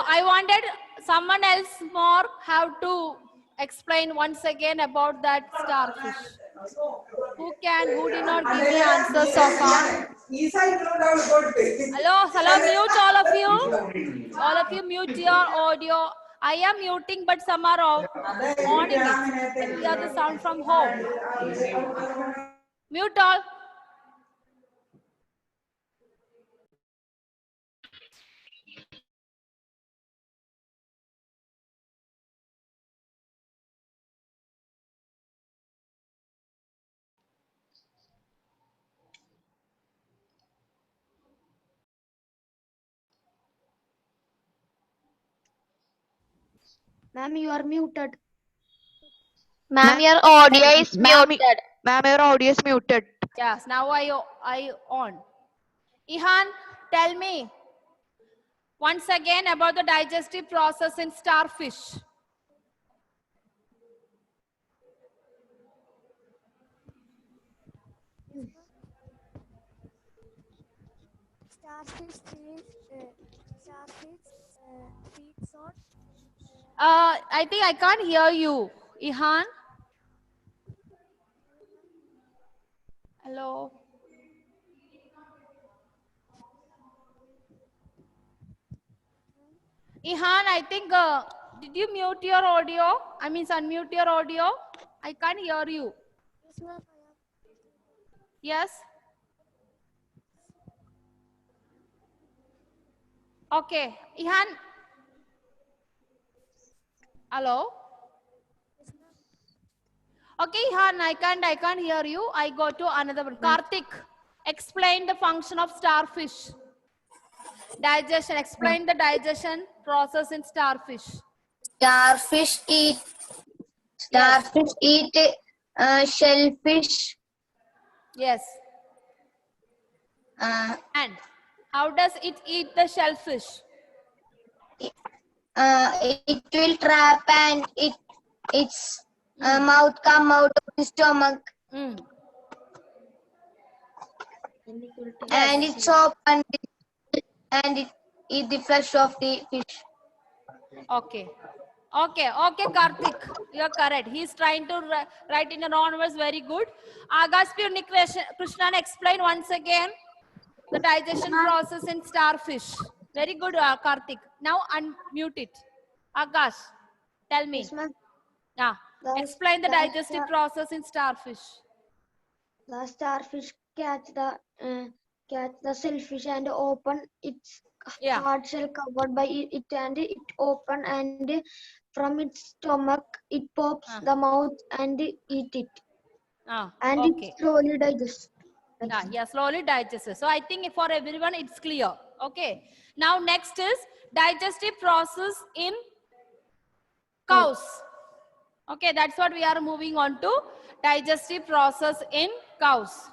I wanted someone else more have to explain once again about that starfish. Who did not give me answers so far? Hello, mute all of you. All of you mute your audio. I am muting, but some are on it. I can hear the sound from home. Mute all. Ma'am, you are muted. Ma'am, your audio is muted. Ma'am, your audio is muted. Yes, now I on. Ihan, tell me once again about the digestive process in starfish. Starfish feeds on. I think I can't hear you, Ihan. Hello. Ihan, I think, did you mute your audio? I mean, unmute your audio. I can't hear you. Yes, ma'am. Yes? Okay. Ihan. Hello? Okay, Ihan, I can't hear you. I go to another one. Karthik, explain the function of starfish. Digestion. Explain the digestion process in starfish. Starfish eat shellfish. Yes. And how does it eat the shellfish? It will trap and its mouth come out of the stomach. Mm. And it's open and it eat the flesh of the fish. Okay, Karthik, you're correct. He's trying to write in a non-verse. Very good. Agaspy Krishnan, explain once again the digestion process in starfish. Very good, Karthik. Now unmute it. Akash, tell me. Yes, ma'am. Yeah. Explain the digestive process in starfish. The starfish catch the shellfish and open its hard shell covered by it, and it open, and from its stomach it pops the mouth and eat it. And Okay. it slowly digests. Yeah, slowly digests. So I think for everyone it's clear. Okay. Now next is digestive process in cows. Okay, that's what we are moving on to. Digestive process in cows.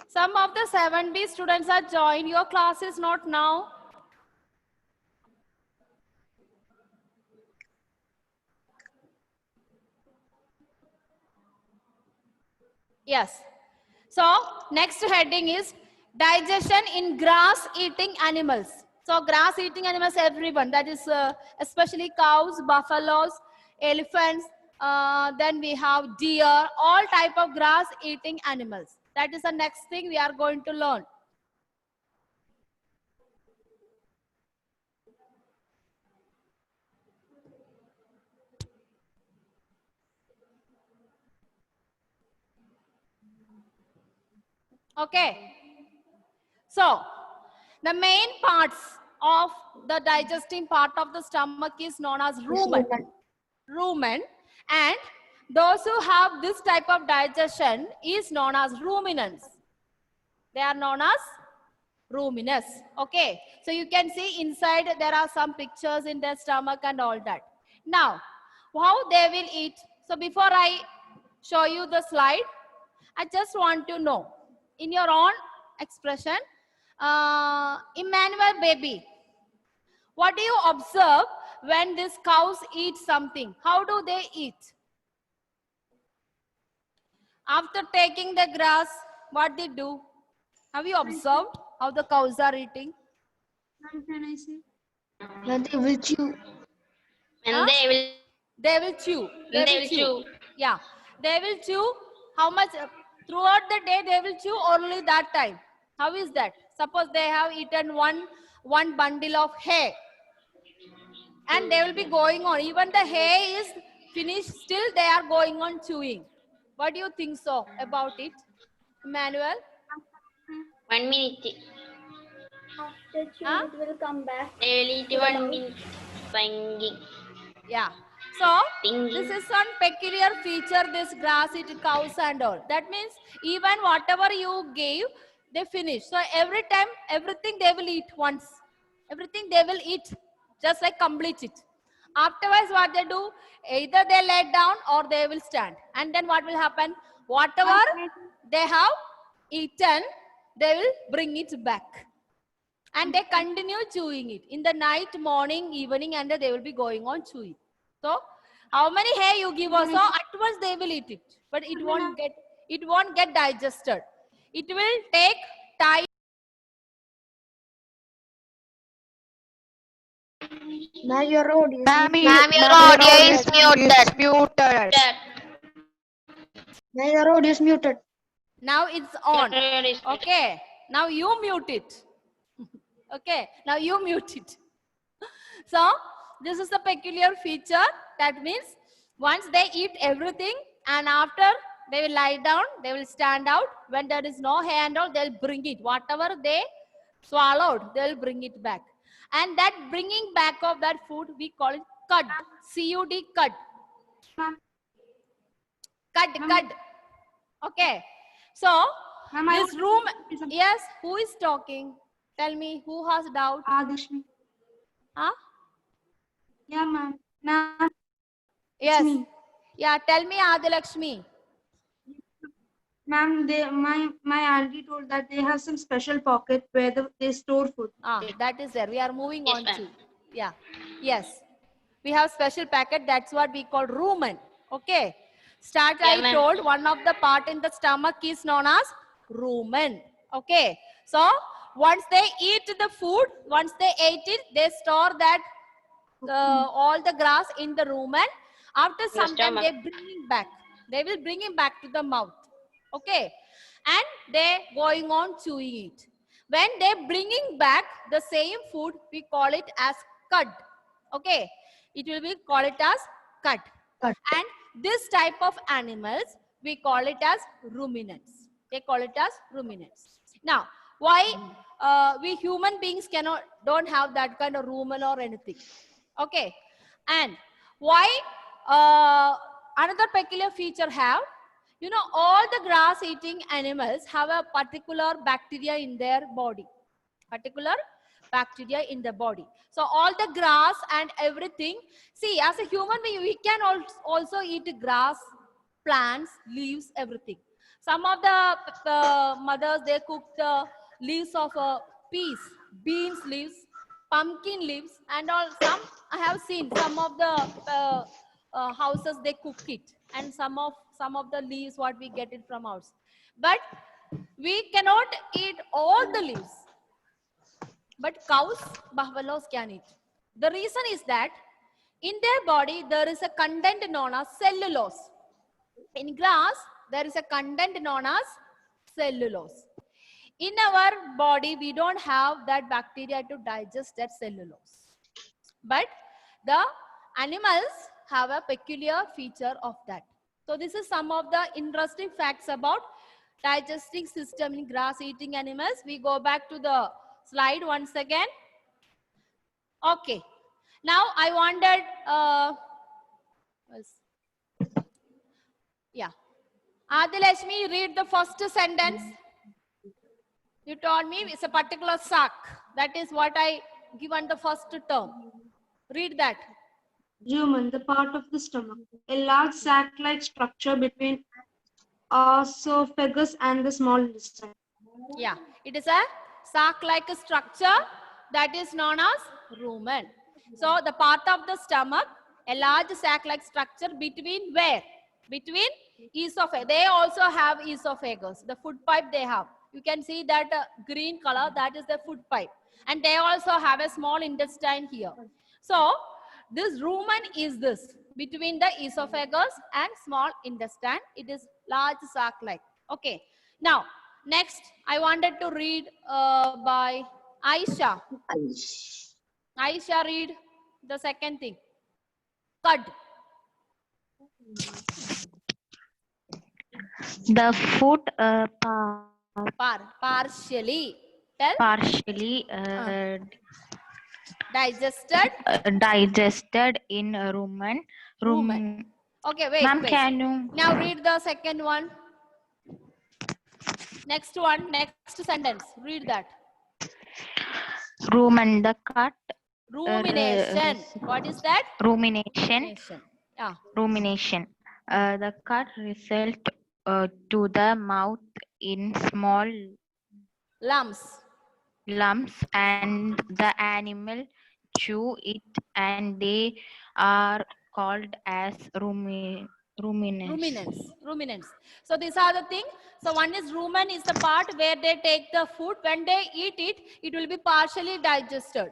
Some of the 7B students are joined. Your class is not now. Yes. So next heading is digestion in grass eating animals. So grass eating animals, everyone, that is especially cows, buffaloes, elephants, then we have deer, all type of grass eating animals. That is the next thing we are going to learn. Okay. So, the main parts of the digesting part of the stomach is known as rumen. Rumen. And those who have this type of digestion is known as ruminants. They are known as ruminants. Okay. So, you can see inside there are some pictures in their stomach and all that. Now, how they will eat. So, before I show you the slide, I just want to know, in your own expression, Emmanuel baby, what do you observe when these cows eat something? How do they eat? After taking the grass, what they do? Have you observed how the cows are eating? Yeah, they will chew. And Huh? they will They will chew. they will chew. Yeah, they will chew. How much? Throughout the day, they will chew only that time. How is that? Suppose they have eaten one bundle of hay, and they will be going on. Even the hay is finished, still they are going on chewing. What do you think so about it, Emmanuel? 1 minute. After chew, Huh? it will come back. They will eat 1 minute. Banging. Yeah. So Ding. this is one peculiar feature, this grass eating cows and all. That means even whatever you gave, they finish. So every time, everything they will eat once. Everything they will eat, just like complete it. Afterwards, what they do, either they lay down or they will stand. And then what will happen? Whatever they have eaten, they will bring it back. And they continue chewing it in the night, morning, evening, and they will be going on chewing. So how many hay you give also, at once they will eat it, but it won't get digested. It will take time. Ma'am, your audio is Ma'am, Ma'am, your ma'am, audio is muted. muted. Ma'am, your audio is muted. Now it's on. Your audio is muted. Okay, now you mute it. Okay, now you mute it. So this is the peculiar feature. That means once they eat everything, and after they will lie down, they will stand out. When there is no handle, they'll bring it. Whatever they swallowed, they'll bring it back. And that bringing back of that food, we call it cud. C-U-D, cud. Cud. Okay. So this room, yes, who is talking? Tell me, who has doubt? Adishmi. Huh? Yeah, ma'am. Ma'am, Yes. me. Yeah, tell me, Adilakshmi. ma'am, my auntie told that they have some special pocket where they store food. That is there. We are moving Yes, on ma'am. to. Yeah. Yes. We have special packet. That's what we call rumen. Okay. Start, Yeah, I ma'am. told one of the part in the stomach is known as rumen. Okay. So once they eat the food, once they ate it, they store that all the grass in the rumen. After some time, stomach. they bring it back. They will bring it back to the mouth. Okay. And they going on chewing it. When they bringing back the same food, we call it as cud. Okay. It will be call it as cud. Cud. And this type of animals, we call it as ruminants. They call it as ruminants. Now, why we human beings don't have that kind of rumen or anything? Okay. And why another peculiar feature have, you know, all the grass eating animals have a particular bacteria in their body. Particular bacteria in the body. So all the grass and everything, see, as a human being, we can also eat grass, plants, leaves, everything. Some of the mothers, they cook the leaves of peas, beans leaves, pumpkin leaves, and all. Some I have seen some of the houses, they cook it, and some of the leaves what we get it from house. But we cannot eat all the leaves. But cows, buffaloes can eat. The reason is that in their body there is a content known as cellulose. In grass, there is a content known as cellulose. In our body, we don't have that bacteria to digest that cellulose. But the animals have a peculiar feature of that. So this is some of the interesting facts about digesting system in grass-eating animals. We go back to the slide once again. Okay. Now I wanted, yeah. Adilashmi, read the first sentence. You told me it's a particular sac. That is what I given the first term. Read that. Rumen, the part of the stomach. A large sac-like structure between esophagus and the small intestine. Yeah, it is a sac-like structure that is known as rumen. So the part of the stomach, a large sac-like structure between where? Between esophagus. They also have esophagus. The food pipe they have. You can see that green color, that is the food pipe. And they also have a small intestine here. So this rumen is this, between the esophagus and small intestine. It is large sac-like. Okay. Now, next, I wanted to read by Aisha. Aisha, read the second thing. Cud. The food Partially. Tell. partially Digested. digested in rumen. Rumen. Okay, wait. Ma'am, wait. can you? Now read the second one. Next one, next sentence. Read that. Rumen, the cut. Rumination. What is that? Rumination. Rumination. Yeah. Rumination. The cut result to the mouth in small Lumps. lumps, and the animal chew it, and they are called as ruminants. Ruminants. So these are the things. So one is rumen is the part where they take the food. When they eat it, it will be partially digested.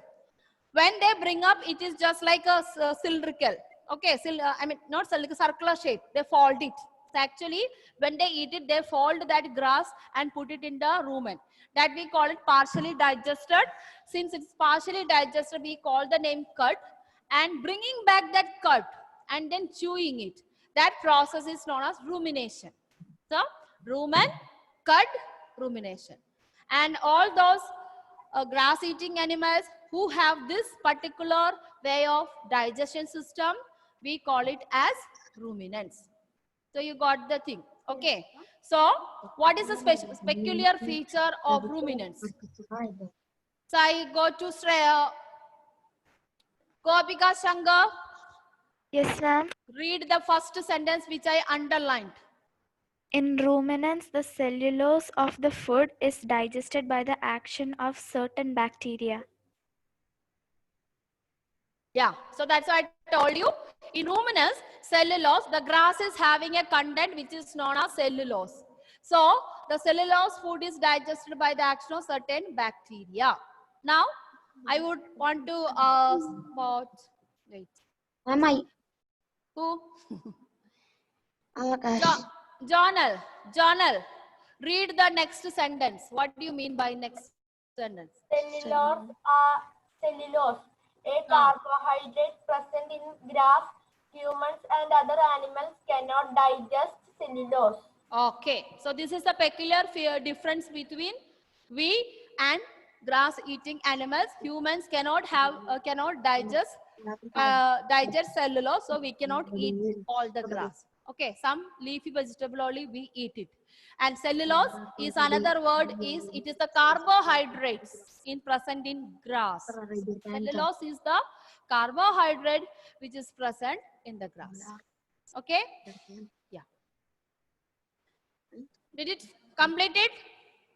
When they bring up, it is just like a cylindrical. Okay, I mean not cylindrical, circular shape. They fold it. So actually, when they eat it, they fold that grass and put it in the rumen. That we call it partially digested. Since it's partially digested, we call the name cut. And bringing back that cut and then chewing it. That process is known as rumination. So, rumen, cud, rumination. And all those grass-eating animals who have this particular way of digestion system, we call it as ruminants. So, you got the thing. Okay. So, what is the peculiar feature of ruminants? So, I go to Shreya. Gopika Shankar. Yes, ma'am. Read the first sentence which I underlined. In ruminants, the cellulose of the food is digested by the action of certain bacteria. Yeah, so that's why I told you. In ruminants, cellulose, the grass is having a content which is known as cellulose. So, the cellulose food is digested by the action of certain bacteria. Now, I would want to spot, wait. Am I? Who? Akash. Jonal, read the next sentence. What do you mean by next sentence? Cellulose, a carbohydrate present in grass. Humans and other animals cannot digest cellulose. Okay, so this is the peculiar difference between we and grass-eating animals. Humans cannot digest cellulose, so we cannot eat all the grass. Okay, some leafy vegetable only we eat it. And cellulose is another word, is it is the carbohydrates present in grass. Cellulose is the carbohydrate which is present in the grass. Okay? Yeah. Did it complete it?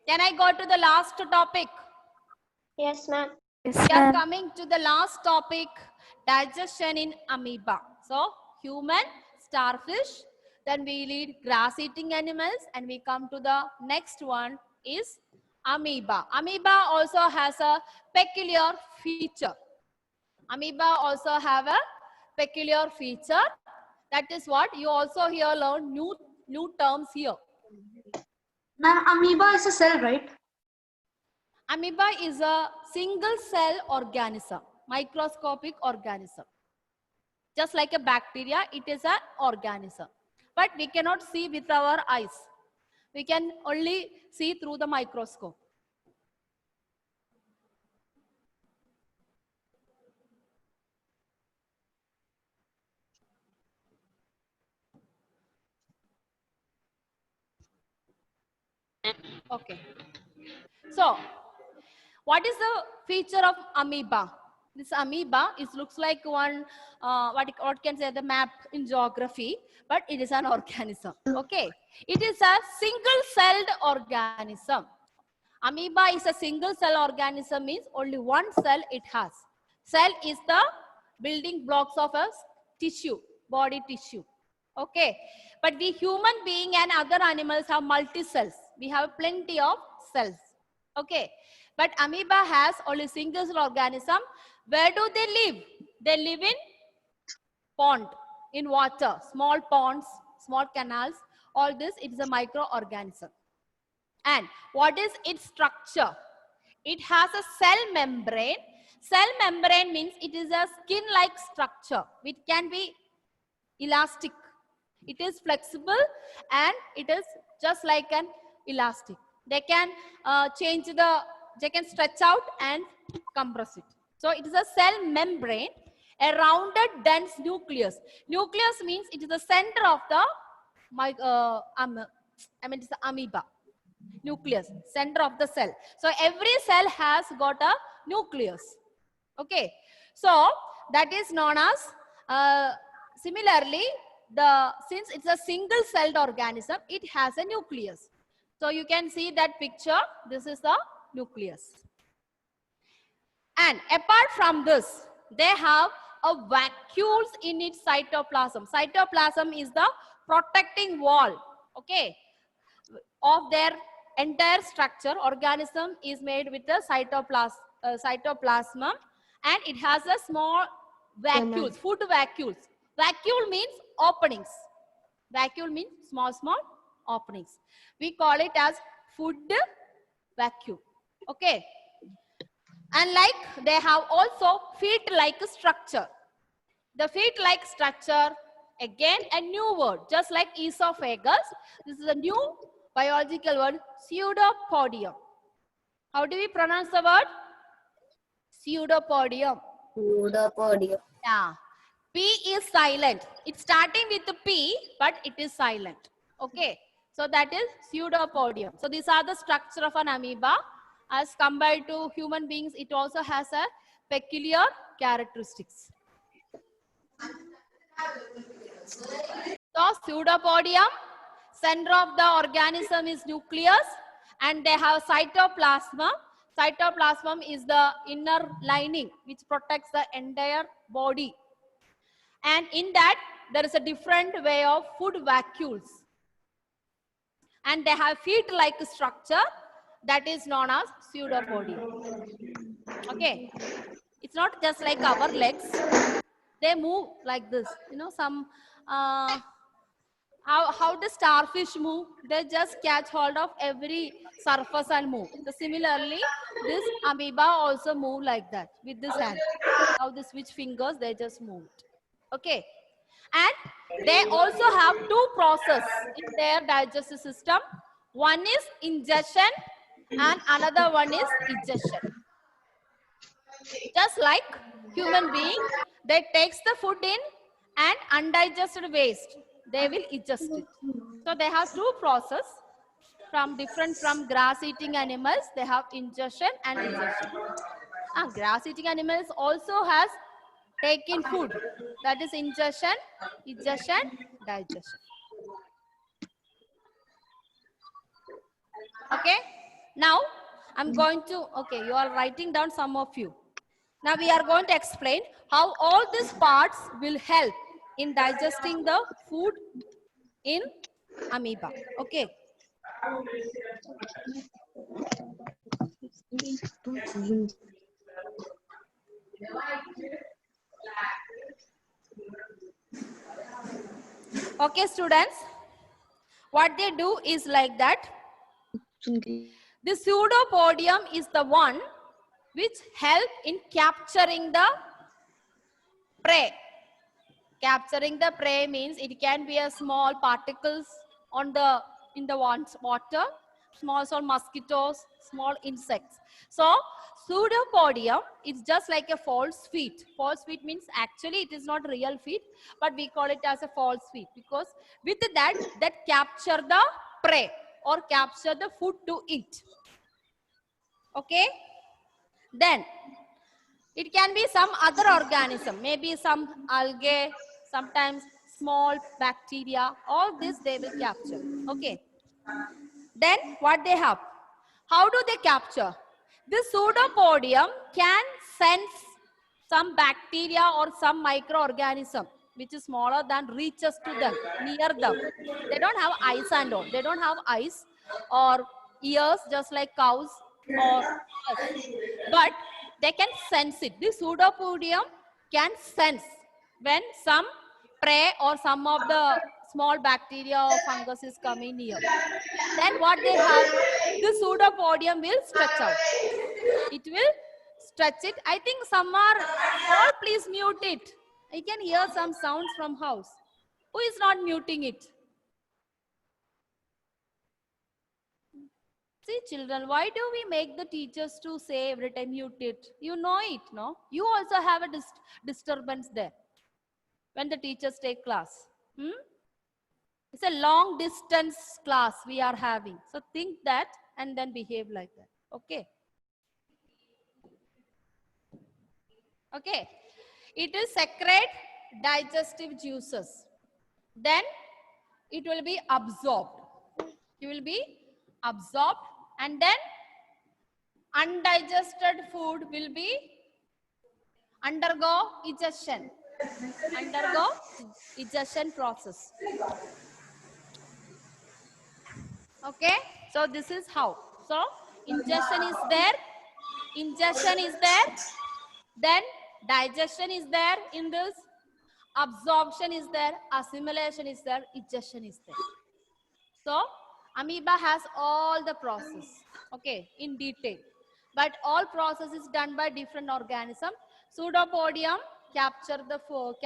Can I go to the last topic? Yes, ma'am. Yes, We are ma'am. coming to the last topic, digestion in amoeba. So, human, starfish, then we lead grass-eating animals, and we come to the next one is amoeba. Amoeba also has a peculiar feature. Amoeba also have a peculiar feature. That is what you also here learn new terms here. Ma'am, amoeba is a cell, right? Amoeba is a single cell organism, microscopic organism. Just like a bacteria, it is an organism. But we cannot see with our eyes. We can only see through the microscope. Okay. So, what is the feature of amoeba? This amoeba looks like one, what can say the map in geography, but it is an organism. Okay. It is a single-celled organism. Amoeba is a single-cell organism, means only one cell it has. Cell is the building blocks of a tissue, body tissue. Okay. But the human being and other animals have multi-cells. We have plenty of cells. Okay. But amoeba has only single cell organism. Where do they live? They live in pond, in water, small ponds, small canals. All this, it is a microorganism. And what is its structure? It has a cell membrane. Cell membrane means it is a skin-like structure which can be elastic. It is flexible and it is just like an elastic. They can they can stretch out and compress it. So it is a cell membrane, a rounded dense nucleus. Nucleus means it is the center of the it's the amoeba. Nucleus, center of the cell. So every cell has got a nucleus. Okay. So that is known as, similarly, since it's a single celled organism, it has a nucleus. So you can see that picture. This is the nucleus. And apart from this, they have a vacuoles in its cytoplasm. Cytoplasm is the protecting wall, okay, of their entire structure. Organism is made with the cytoplasm, and it has a small vacuoles, food vacuoles. Vacuole means openings. Vacuole means small openings. We call it as food vacuole. Okay. And like they have also feet-like structure. The feet-like structure, again a new word, just like esophagus. This is a new biological word, pseudopodium. How do we pronounce the word? Pseudopodium. Pseudopodium. Yeah. P is silent. It's starting with the P, but it is silent. Okay. So that is pseudopodium. So these are the structure of an amoeba. As compared to human beings, it also has a peculiar characteristics. So pseudopodium, center of the organism is nucleus, and they have cytoplasm. Cytoplasm is the inner lining which protects the entire body. And in that, there is a different way of food vacuoles. And they have feet-like structure that is known as pseudopodium. Okay. It's not just like our legs. They move like this. You know, some, how the starfish move? They just catch hold of every surface and move. So similarly, this amoeba also move like that with this hand. How the switch fingers, they just moved. Okay. And they also have two processes in their digestive system. One is ingestion and another one is egestion. Just like human being, they takes the food in and undigested waste, they will ingest it. So they have two processes different from grass-eating animals. They have ingestion and egestion. Grass-eating animals also has taken food. That is ingestion, egestion, digestion. Okay. Now I'm going to, okay, you are writing down some of you. Now we are going to explain how all these parts will help in digesting the food in amoeba. Okay. Okay, students. What they do is like that. The pseudopodium is the one which help in capturing the prey. Capturing the prey means it can be a small particles on the in the water, small mosquitoes, small insects. So pseudopodium is just like a false feet. False feet means actually it is not real feet, but we call it as a false feet because with that capture the prey or capture the food to eat. Okay. Then it can be some other organism, maybe some algae, sometimes small bacteria. All this they will capture. Okay. Then what they have? How do they capture? The pseudopodium can sense some bacteria or some microorganism which is smaller than reaches to them, near them. They don't have eyes and all. They don't have eyes or ears just like cows or us. But they can sense it. The pseudopodium can sense when some prey or some of the small bacteria or fungus is coming near. Then what they have, the pseudopodium will stretch out. It will stretch it. I think some are, all please mute it. I can hear some sounds from house. Who is not muting it? See children, why do we make the teachers to say every time mute it? You know it, no? You also have a disturbance there when the teachers take class. It's a long distance class we are having. So think that and then behave like that. Okay. Okay. It will secrete digestive juices. Then it will be absorbed. It will be absorbed and then undigested food will be undergo digestion. Undergo digestion process. Okay, so this is how. So ingestion is there, then digestion is there in this, absorption is there, assimilation is there, digestion is there. So amoeba has all the process, okay, in detail. But all process is done by different organism. Pseudopodium capture the food.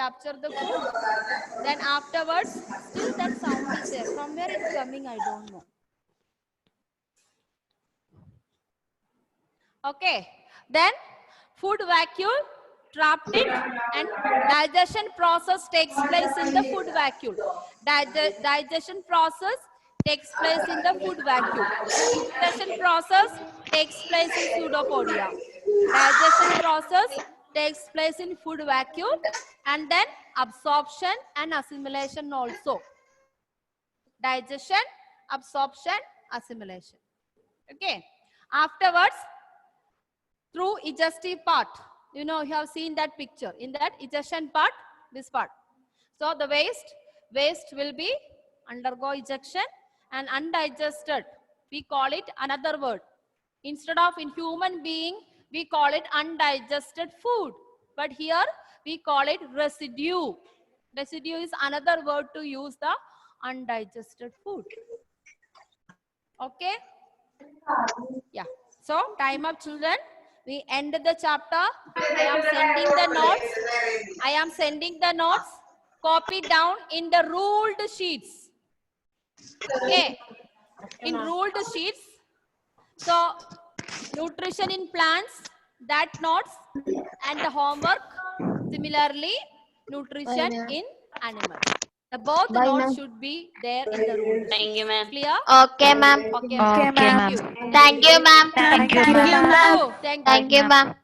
Then afterwards, still that sound is there. From where it's coming, I don't know. Okay, then food vacuole trapped it and digestion process takes place in the food vacuole. Digestion process takes place in the food vacuole. Digestion process takes place in pseudopodium. Digestion process takes place in food vacuole and then absorption and assimilation also. Digestion, absorption, assimilation. Okay, afterwards, through digestive part, you know, you have seen that picture. In that digestion part, this part. So the waste will be undergo ejection and undigested. We call it another word. Instead of in human being, we call it undigested food. But here we call it residue. Residue is another word to use the undigested food. Okay? Yeah. So time up children. We end the chapter. I am sending the notes. Copy down in the ruled sheets. Okay. In ruled sheets. So nutrition in plants, that notes and the homework. Similarly, nutrition in animals. The both notes should be there in the ruled sheets. Thank you, ma'am. Clear? Okay, ma'am. Okay, Okay, thank ma'am. you. Thank you, ma'am. Thank you, Thank ma'am. you. Thank you. Thank you, ma'am.